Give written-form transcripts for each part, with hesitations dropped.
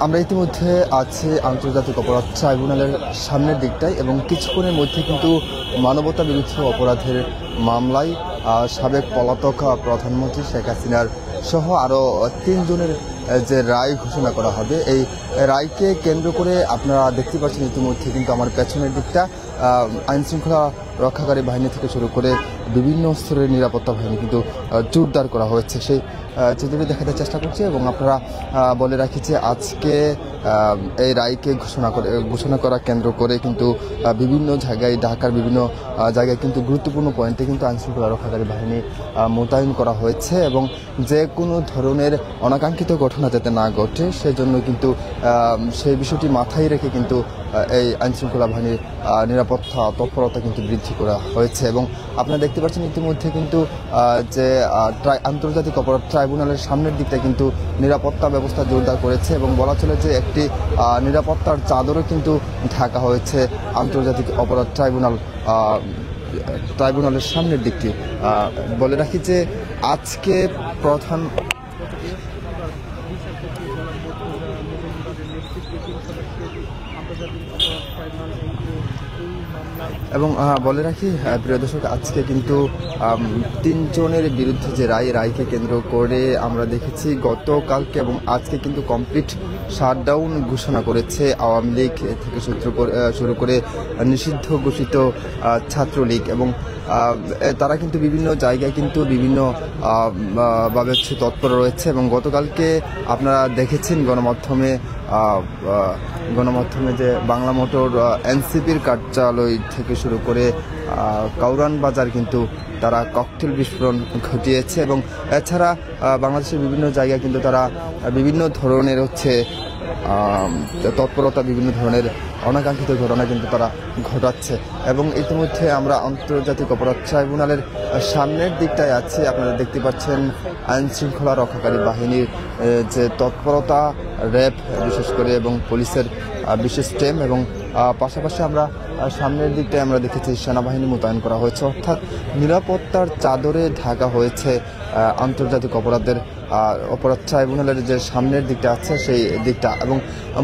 আমরা ইতিমধ্যে আছি আন্তর্জাতিক অপরাধ ট্রাইব্যুনালের সামনের দিকটায় এবং কিছুক্ষণের মধ্যে কিন্তু মানবতা বিরুদ্ধে অপরাধের মামলায় সাবেক পলাতক প্রধানমন্ত্রী শেখ হাসিনার সহ আরও 3 জনের যে রায় ঘোষণা করা হবে, এই রায়কে কেন্দ্র করে আপনারা দেখতে পাচ্ছেন ইতিমধ্যে কিন্তু আমার পেছনের দিকটা আইনশৃঙ্খলা রক্ষাকারী বাহিনী থেকে শুরু করে বিভিন্ন স্তরের নিরাপত্তা বাহিনী কিন্তু জোরদার করা হয়েছে। সেই চিত্রটি দেখাতে চেষ্টা করছি এবং আপনারা বলে রাখি যে আজকে এই রায়কে ঘোষণা করা কেন্দ্র করে কিন্তু বিভিন্ন জায়গায় ঢাকার বিভিন্ন জায়গায় কিন্তু গুরুত্বপূর্ণ পয়েন্টে কিন্তু আইনশৃঙ্খলা রক্ষাকারী বাহিনী মোতায়েন করা হয়েছে এবং যে কোনো ধরনের অনাকাঙ্ক্ষিত ঘটনা যাতে না ঘটে সেজন্য কিন্তু সেই বিষয়টি মাথায় রেখে কিন্তু এই আইনশৃঙ্খলা বাহিনীর নিরাপত্তা তৎপরতা কিন্তু বৃদ্ধি করা হয়েছে। এবং আপনারা দেখতে পাচ্ছেন ইতিমধ্যে কিন্তু যে আন্তর্জাতিক অপরাধ ট্রাইব্যুনালের সামনের দিকটা কিন্তু নিরাপত্তা ব্যবস্থা জোরদার করেছে এবং বলা চলে যে একটি নিরাপত্তার চাদরও কিন্তু ঢাকা হয়েছে আন্তর্জাতিক অপরাধ ট্রাইব্যুনালের সামনের দিকটি। বলে রাখি যে আজকে প্রধান এবং বলে রাখি প্রিয় দর্শক, আজকে কিন্তু 3 জনের বিরুদ্ধে যে রায়কে কেন্দ্র করে আমরা দেখেছি গতকালকে এবং আজকে কিন্তু কমপ্লিট শাটডাউন ঘোষণা করেছে আওয়ামী লীগ থেকে শুরু করে নিষিদ্ধ ঘোষিত ছাত্রলীগ এবং তারা কিন্তু বিভিন্ন জায়গায় কিন্তু বিভিন্ন ভাবে তৎপর রয়েছে। এবং গতকালকে আপনারা দেখেছেন গণমাধ্যমে যে বাংলা মোটর এনসিপির কার্যালয় থেকে শুরু করে কাউরান বাজার কিন্তু তারা ককটেল বিস্ফোরণ ঘটিয়েছে এবং এছাড়া বাংলাদেশের বিভিন্ন জায়গায় কিন্তু তারা বিভিন্ন ধরনের তৎপরতা, বিভিন্ন ধরনের অনাকাঙ্ক্ষিত ঘটনা কিন্তু তারা ঘটাচ্ছে। এবং ইতিমধ্যে আমরা আন্তর্জাতিক অপরাধ ট্রাইব্যুনালের সামনের দিকটায় আছি। আপনারা দেখতে পাচ্ছেন আইনশৃঙ্খলা রক্ষাকারী বাহিনীর যে তৎপরতা, র্যাব বিশেষ করে এবং পুলিশের বিশেষ টিম এবং পাশাপাশি আমরা সামনের দিকটায় আমরা দেখেছি সেনাবাহিনী মোতায়েন করা হয়েছে, অর্থাৎ নিরাপত্তার চাদরে ঢাকা হয়েছে আন্তর্জাতিক অপরাধ ট্রাইব্যুনালের যে সামনের দিকটা আছে সেই দিকটা। এবং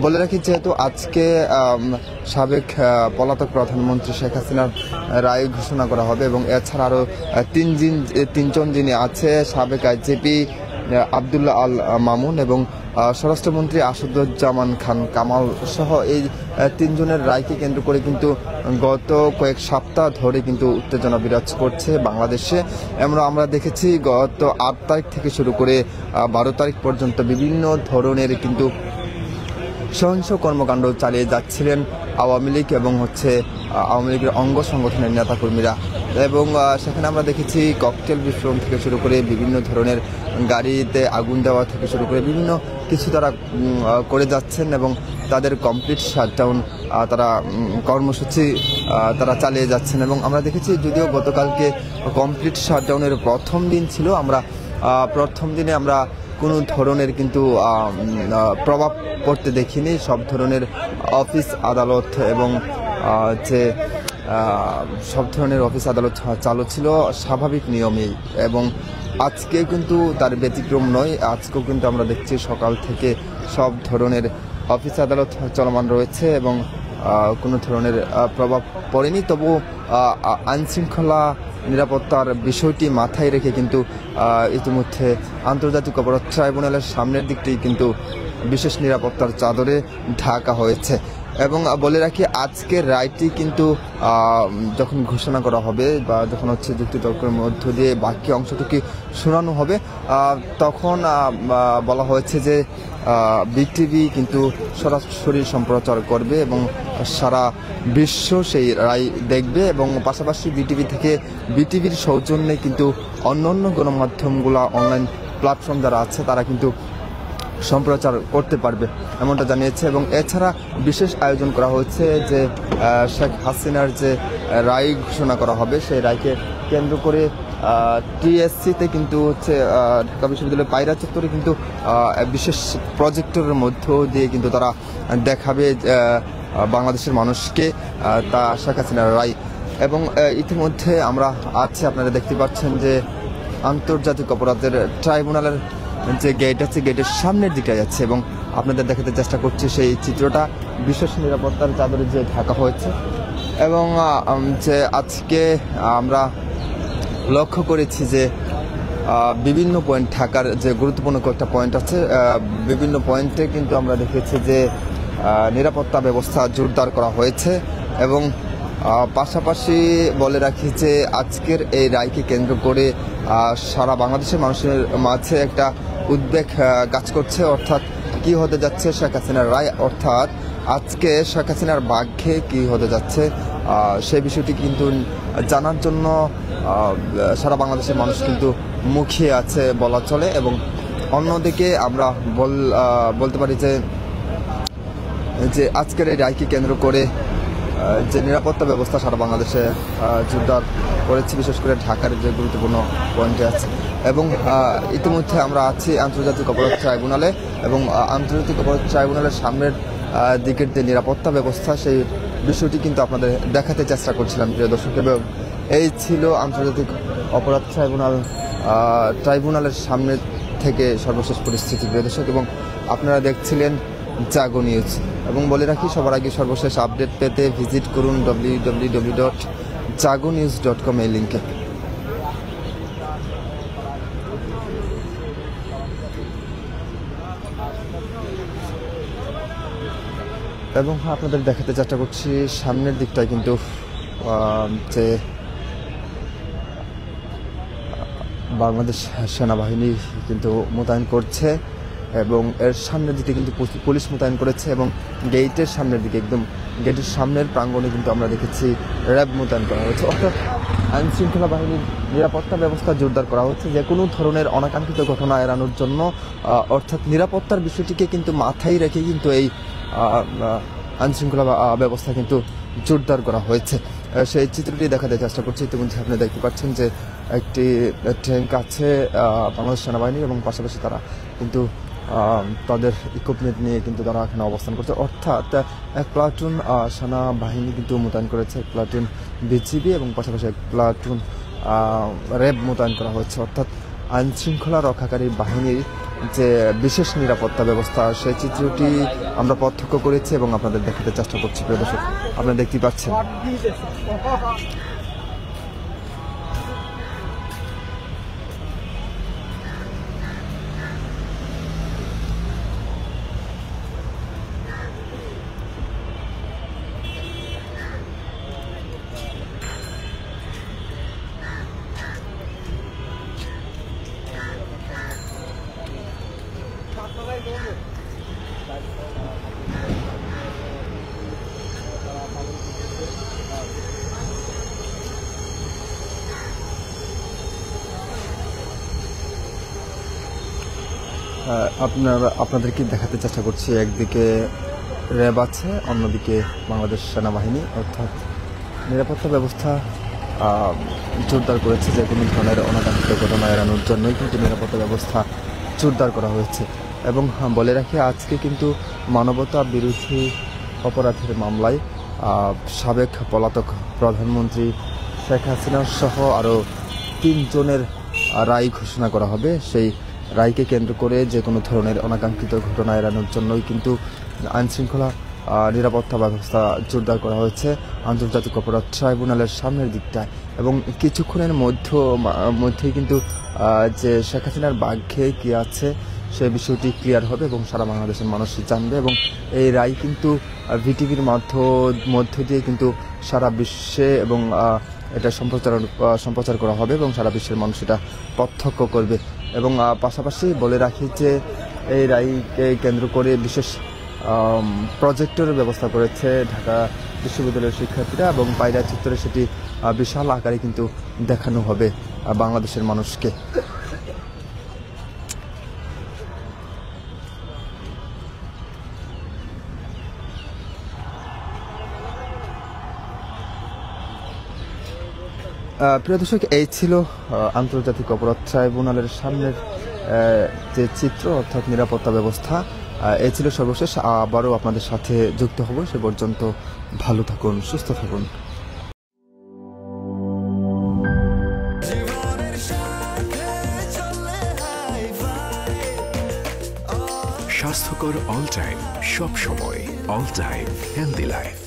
বলে রাখি যেহেতু আজকে সাবেক পলাতক প্রধানমন্ত্রী শেখ হাসিনার রায় ঘোষণা করা হবে এবং এছাড়া আরও 3 জন যিনি আছে, সাবেক আইজিপি আবদুল্লাহ আল মামুন এবং স্বরাষ্ট্রমন্ত্রী আসাদুজ্জামান খান কামাল সহ এই 3 জনের রায়কে কেন্দ্র করে কিন্তু গত কয়েক সপ্তাহ ধরে কিন্তু উত্তেজনা বিরাজ করছে বাংলাদেশে। আমরা দেখেছি গত 8 তারিখ থেকে শুরু করে 12 তারিখ পর্যন্ত বিভিন্ন ধরনের কিন্তু সহিংস কর্মকাণ্ড চালিয়ে যাচ্ছিলেন আওয়ামী লীগ এবং আওয়ামী লীগের অঙ্গ সংগঠনের নেতাকর্মীরা। এবং সেখানে আমরা দেখেছি ককটেল বিস্ফোরণ থেকে শুরু করে বিভিন্ন ধরনের গাড়িতে আগুন দেওয়া থেকে শুরু করে বিভিন্ন কিছু তারা করে যাচ্ছেন এবং তাদের কমপ্লিট শাটডাউন তারা কর্মসূচি তারা চালিয়ে যাচ্ছেন। এবং আমরা দেখেছি যদিও গতকালকে কমপ্লিট শাটডাউনের প্রথম দিন ছিল, প্রথম দিনে আমরা কোনো ধরনের কিন্তু প্রভাব পড়তে দেখিনি। সব ধরনের অফিস আদালত এবং সব ধরনের অফিস আদালত চালু ছিল স্বাভাবিক নিয়মেই এবং আজকে কিন্তু তার ব্যতিক্রম নয়। আজকেও কিন্তু আমরা দেখছি সকাল থেকে সব ধরনের অফিস আদালত চলমান রয়েছে এবং কোনো ধরনের প্রভাব পড়েনি। তবু আইনশৃঙ্খলা নিরাপত্তার বিষয়টি মাথায় রেখে কিন্তু ইতিমধ্যে আন্তর্জাতিক অপরাধ ট্রাইব্যুনালের সামনের দিকটি কিন্তু বিশেষ নিরাপত্তার চাদরে ঢাকা হয়েছে। এবং বলে রাখি আজকের রায়টি কিন্তু যখন ঘোষণা করা হবে বা যখন যুক্তিতর্কের মধ্য দিয়ে বাকি অংশটুকু শোনানো হবে তখন বলা হয়েছে যে বিটিভি কিন্তু সরাসরি সম্প্রচার করবে এবং সারা বিশ্ব সেই রায় দেখবে এবং পাশাপাশি বিটিভির সৌজন্যে কিন্তু অন্যান্য গণমাধ্যমগুলো অনলাইন প্ল্যাটফর্ম যারা আছে তারা কিন্তু সম্প্রচার করতে পারবে এমনটা জানিয়েছে। এবং এছাড়া বিশেষ আয়োজন করা হয়েছে যে শেখ হাসিনার যে রায় ঘোষণা করা হবে সেই রায়কে কেন্দ্র করে টিএসসিতে কিন্তু ঢাকা বিশ্ববিদ্যালয়ের পায়রা চত্বরে কিন্তু বিশেষ প্রজেক্টরের মধ্য দিয়ে কিন্তু তারা দেখাবে বাংলাদেশের মানুষকে তা শেখ হাসিনার রায়। এবং ইতিমধ্যে আমরা আপনারা দেখতে পাচ্ছেন যে আন্তর্জাতিক অপরাধের ট্রাইব্যুনালের যে গেট আছে গেটের সামনের দিকে যাচ্ছে এবং আপনাদের দেখাতে চেষ্টা করছি সেই চিত্রটা বিশেষ নিরাপত্তার চাদরে যে ঢাকা হয়েছে এবং যে আজকে আমরা লক্ষ্য করেছি যে বিভিন্ন পয়েন্ট ঢাকার যে গুরুত্বপূর্ণ কয়েকটা পয়েন্ট আছে বিভিন্ন পয়েন্টে কিন্তু আমরা দেখেছি যে নিরাপত্তা ব্যবস্থা জোরদার করা হয়েছে এবং পাশাপাশি বলে রাখি যে আজকের এই রায়কে কেন্দ্র করে সারা বাংলাদেশের মানুষের মাঝে একটা উদ্বেগ কাজ করছে, অর্থাৎ কি হতে যাচ্ছে শেখ হাসিনার রায়, অর্থাৎ আজকে শেখ হাসিনার ভাগ্যে কি হতে যাচ্ছে সেই বিষয়টি কিন্তু জানার জন্য সারা বাংলাদেশের মানুষ কিন্তু মুখিয়ে আছে বলা চলে। এবং অন্যদিকে আমরা বলতে পারি যে আজকের এই রায়কে কেন্দ্র করে যে নিরাপত্তা ব্যবস্থা সারা বাংলাদেশে জোরদার করেছে, বিশেষ করে ঢাকার যে গুরুত্বপূর্ণ পয়েন্টে আছে। এবং ইতিমধ্যে আমরা আছি আন্তর্জাতিক অপরাধ ট্রাইব্যুনালে এবং আন্তর্জাতিক অপরাধ ট্রাইব্যুনালের সামনের দিকের যে নিরাপত্তা ব্যবস্থা সেই বিষয়টি কিন্তু আপনাদের দেখাতে চেষ্টা করছিলাম প্রিয় দর্শক। এবং এই ছিল আন্তর্জাতিক অপরাধ ট্রাইব্যুনালের সামনে থেকে সর্বশেষ পরিস্থিতি প্রিয় দর্শক, এবং আপনারা দেখছিলেন জাগো নিউজ। এবং বলে রাখি সবার আগে সর্বশেষ আপডেট পেতে ভিজিট করুন www.jagonews.com এই লিঙ্কে। এবং আপনাদের দেখাতে চেষ্টা করছি সামনের দিকটায় কিন্তু যে বাংলাদেশ সেনাবাহিনী কিন্তু মোতায়েন করছে এবং এর সামনের দিকে কিন্তু পুলিশ মোতায়েন করেছে এবং গেটের সামনের দিকে একদম গেটের সামনের প্রাঙ্গণে কিন্তু আমরা দেখেছি র্যাব মোতায়েন করা হয়েছে, অর্থাৎ আইন শৃঙ্খলা বাহিনীর নিরাপত্তা ব্যবস্থা জোরদার করা হচ্ছে যে কোনো ধরনের অনাকাঙ্ক্ষিত ঘটনা এড়ানোর জন্য, অর্থাৎ নিরাপত্তার বিষয়টিকে কিন্তু মাথায় রেখে কিন্তু এই আইন শৃঙ্খলা ব্যবস্থা কিন্তু জোরদার করা হয়েছে। সেই চিত্রটি দেখাতে চেষ্টা করছি। ইতিমধ্যে আপনি দেখতে পাচ্ছেন যে একটি ট্যাঙ্ক আছে বাংলাদেশ সেনাবাহিনীর এবং পাশাপাশি তারা কিন্তু তাদের ইকুইপমেন্ট নিয়ে কিন্তু তারা এখানে অবস্থান করছে, অর্থাৎ এক প্লাটুন সেনাবাহিনী কিন্তু মোতায়েন করেছে, এক প্লাটুন বিজিবি এবং পাশাপাশি এক প্লাটুন র্যাব মোতায়েন করা হয়েছে, অর্থাৎ আইন শৃঙ্খলা রক্ষাকারী বাহিনীর যে বিশেষ নিরাপত্তা ব্যবস্থা সেই চিত্রটি আমরা প্রত্যক্ষ করেছি এবং আপনাদের দেখাতে চেষ্টা করছি প্রিয় দর্শক। আপনারা দেখতেই পাচ্ছেন আপনাদেরকে দেখাতে চেষ্টা করছি একদিকে র্যাব আছে, অন্যদিকে বাংলাদেশ সেনাবাহিনী, অর্থাৎ নিরাপত্তা ব্যবস্থা জোরদার করেছে যে কোনো ধরনের অনাকাঙ্ক্ষিত ঘটনা এড়ানোর জন্যই কিন্তু নিরাপত্তা ব্যবস্থা জোরদার করা হয়েছে। এবং বলে রাখি আজকে কিন্তু মানবতা বিরোধী অপরাধের মামলায় সাবেক পলাতক প্রধানমন্ত্রী শেখ হাসিনা সহ আরও 3 জনের রায় ঘোষণা করা হবে। সেই রায়কে কেন্দ্র করে যে কোনো ধরনের অনাকাঙ্ক্ষিত ঘটনা এড়ানোর জন্যই কিন্তু আইনশৃঙ্খলা নিরাপত্তা ব্যবস্থা জোরদার করা হয়েছে আন্তর্জাতিক অপরাধ ট্রাইব্যুনালের সামনের দিকটায়। এবং কিছুক্ষণের মধ্যেই কিন্তু যে শেখ হাসিনার ভাগ্যে কী আছে সেই বিষয়টি ক্লিয়ার হবে এবং সারা বাংলাদেশের মানুষ জানবে। এবং এই রায় কিন্তু ভিটিভির মধ্য দিয়ে কিন্তু সারা বিশ্বে এবং এটা সম্প্রচার করা হবে এবং সারা বিশ্বের মানুষ এটা প্রত্যক্ষ করবে। এবং পাশাপাশি বলে রাখি যে এই রায়কে কেন্দ্র করে বিশেষ প্রজেক্টরের ব্যবস্থা করেছে ঢাকা বিশ্ববিদ্যালয়ের শিক্ষার্থীরা এবং পায়রা চিত্রে সেটি বিশাল আকারে কিন্তু দেখানো হবে বাংলাদেশের মানুষকে। প্রিয় দর্শক, এই ছিল আন্তর্জাতিক অপরাধ ট্রাইব্যুনালের সামনের যে চিত্র, অর্থাৎ নিরাপত্তা ব্যবস্থা। এই ছিল সর্বশেষ। আবারও আপনাদের সাথে যুক্ত হব। সে পর্যন্ত ভালো থাকুন, সুস্থ থাকুন। স্বাস্থ্যকর অল টাইম, সব সময় অল টাইম হেলদি লাইফ।